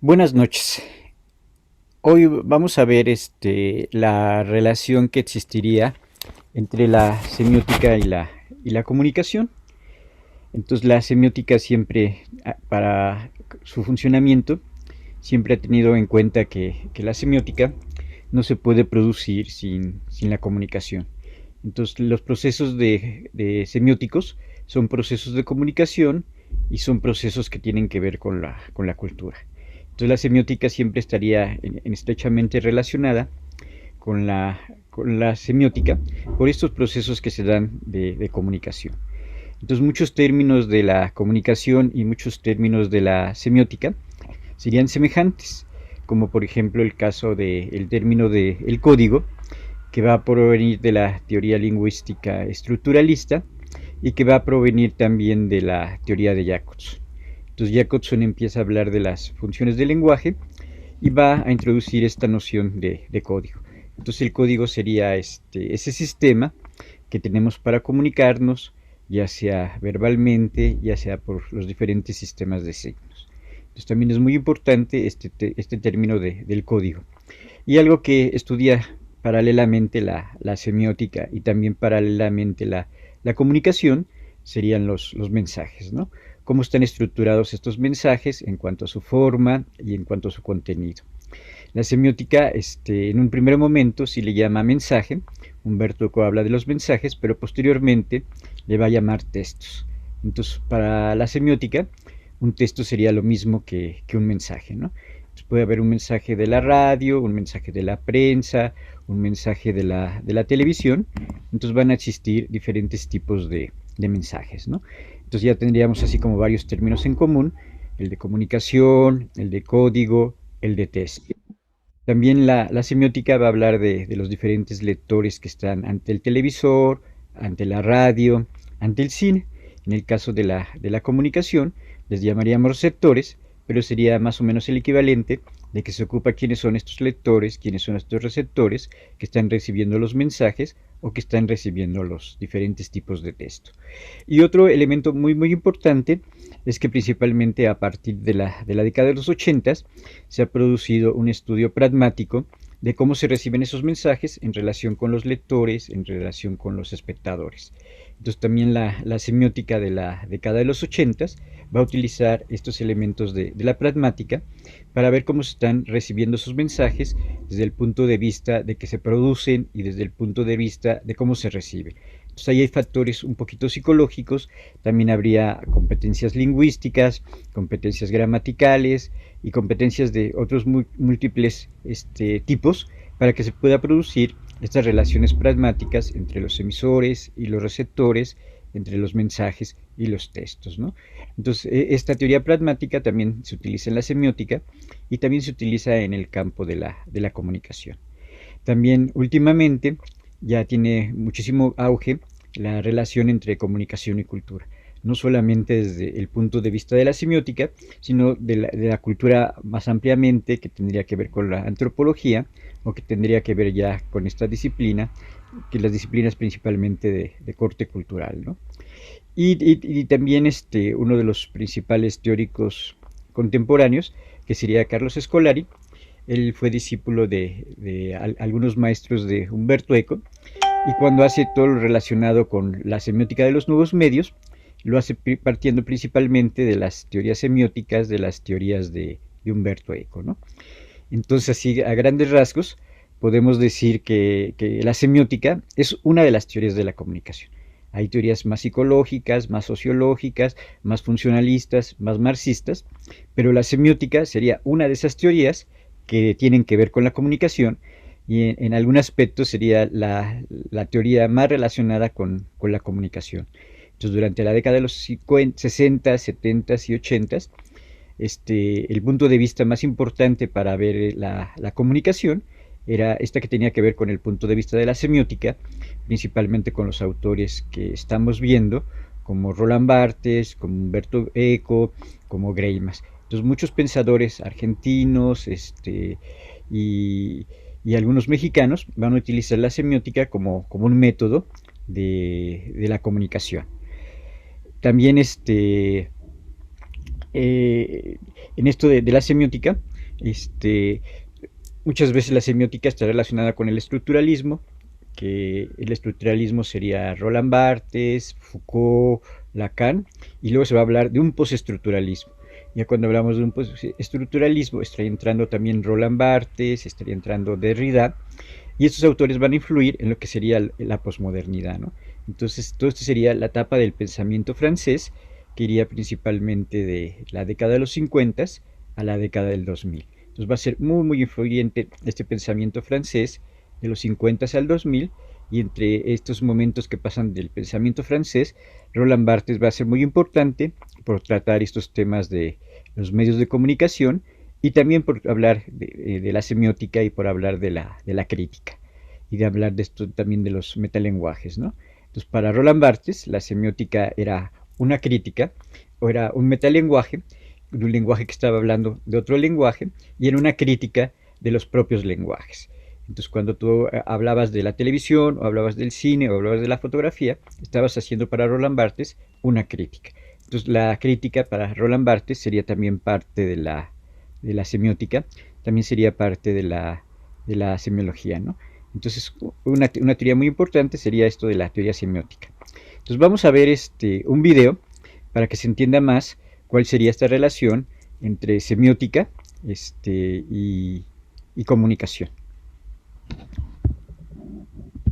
Buenas noches. Hoy vamos a ver la relación que existiría entre la semiótica y la comunicación. Entonces la semiótica siempre, para su funcionamiento, siempre ha tenido en cuenta que la semiótica no se puede producir sin la comunicación. Entonces los procesos de semióticos son procesos de comunicación y son procesos que tienen que ver con la cultura. Entonces la semiótica siempre estaría estrechamente relacionada con la semiótica por estos procesos que se dan de comunicación. Entonces muchos términos de la comunicación y muchos términos de la semiótica serían semejantes, como por ejemplo el caso del término del código, que va a provenir de la teoría lingüística estructuralista y que va a provenir también de la teoría de Jacobson. Entonces Jacobson empieza a hablar de las funciones del lenguaje y va a introducir esta noción de código. Entonces el código sería ese sistema que tenemos para comunicarnos, ya sea verbalmente, ya sea por los diferentes sistemas de signos. Entonces también es muy importante este término del código. Y algo que estudia paralelamente la semiótica y también paralelamente la comunicación serían los mensajes, ¿no? Cómo están estructurados estos mensajes en cuanto a su forma y en cuanto a su contenido. La semiótica, en un primer momento sí le llama mensaje. Humberto Eco habla de los mensajes, pero posteriormente le va a llamar textos. Entonces, para la semiótica, un texto sería lo mismo que un mensaje, ¿no? Entonces, puede haber un mensaje de la radio, un mensaje de la prensa, un mensaje de la televisión. Entonces van a existir diferentes tipos de mensajes, ¿no? Entonces ya tendríamos así como varios términos en común: el de comunicación, el de código, el de texto. También la semiótica va a hablar de los diferentes lectores que están ante el televisor, ante la radio, ante el cine. En el caso de la comunicación, les llamaríamos receptores, pero sería más o menos el equivalente de que se ocupa quiénes son estos lectores, quiénes son estos receptores que están recibiendo los mensajes o que están recibiendo los diferentes tipos de texto. Y otro elemento muy, muy importante es que principalmente a partir de la década de los 80 se ha producido un estudio pragmático de cómo se reciben esos mensajes en relación con los lectores, en relación con los espectadores. Entonces también la semiótica de la década de los 80 va a utilizar estos elementos de la pragmática para ver cómo se están recibiendo esos mensajes desde el punto de vista de que se producen y desde el punto de vista de cómo se reciben. Entonces ahí hay factores un poquito psicológicos, también habría competencias lingüísticas, competencias gramaticales y competencias de otros múltiples tipos para que se pueda producir estas relaciones pragmáticas entre los emisores y los receptores, entre los mensajes y los textos, ¿no? Entonces, esta teoría pragmática también se utiliza en la semiótica y también se utiliza en el campo de la comunicación. También últimamente ya tiene muchísimo auge la relación entre comunicación y cultura, no solamente desde el punto de vista de la semiótica, sino de la cultura más ampliamente, que tendría que ver con la antropología o que tendría que ver ya con esta disciplina, que las disciplinas principalmente de corte cultural, ¿no? Y también uno de los principales teóricos contemporáneos, que sería Carlos Escolari. Él fue discípulo de algunos maestros de Humberto Eco, y cuando hace todo lo relacionado con la semiótica de los nuevos medios, lo hace partiendo principalmente de las teorías semióticas, de las teorías de Humberto Eco, ¿no? Entonces, así a grandes rasgos, podemos decir que la semiótica es una de las teorías de la comunicación. Hay teorías más psicológicas, más sociológicas, más funcionalistas, más marxistas, pero la semiótica sería una de esas teorías que tienen que ver con la comunicación, y en algún aspecto sería la teoría más relacionada con la comunicación. Entonces, durante la década de los 50, 60, 70 y 80, el punto de vista más importante para ver la comunicación era esta que tenía que ver con el punto de vista de la semiótica, principalmente con los autores que estamos viendo, como Roland Barthes, como Humberto Eco, como Greimas. Entonces muchos pensadores argentinos y, y algunos mexicanos van a utilizar la semiótica como un método de la comunicación. También en esto de la semiótica Este, muchas veces la semiótica está relacionada con el estructuralismo, que el estructuralismo sería Roland Barthes, Foucault, Lacan, y luego se va a hablar de un postestructuralismo. Ya cuando hablamos de un postestructuralismo, estaría entrando también Roland Barthes, estaría entrando Derrida, y estos autores van a influir en lo que sería la posmodernidad, ¿no? Entonces, todo esto sería la etapa del pensamiento francés, que iría principalmente de la década de los 50 a la década del 2000. Entonces va a ser muy, muy influyente este pensamiento francés de los 50 al 2000, y entre estos momentos que pasan del pensamiento francés, Roland Barthes va a ser muy importante por tratar estos temas de los medios de comunicación y también por hablar de la semiótica y por hablar de la crítica y de hablar de esto también de los metalenguajes, ¿no? Entonces, para Roland Barthes, la semiótica era una crítica o era un metalenguaje, de un lenguaje que estaba hablando de otro lenguaje, y era una crítica de los propios lenguajes. Entonces, cuando tú hablabas de la televisión, o hablabas del cine, o hablabas de la fotografía, estabas haciendo para Roland Barthes una crítica. Entonces, la crítica para Roland Barthes sería también parte de la semiótica, también sería parte de la semiología, ¿no? Entonces, una teoría muy importante sería esto de la teoría semiótica. Entonces, vamos a ver un video para que se entienda más cuál sería esta relación entre semiótica y comunicación.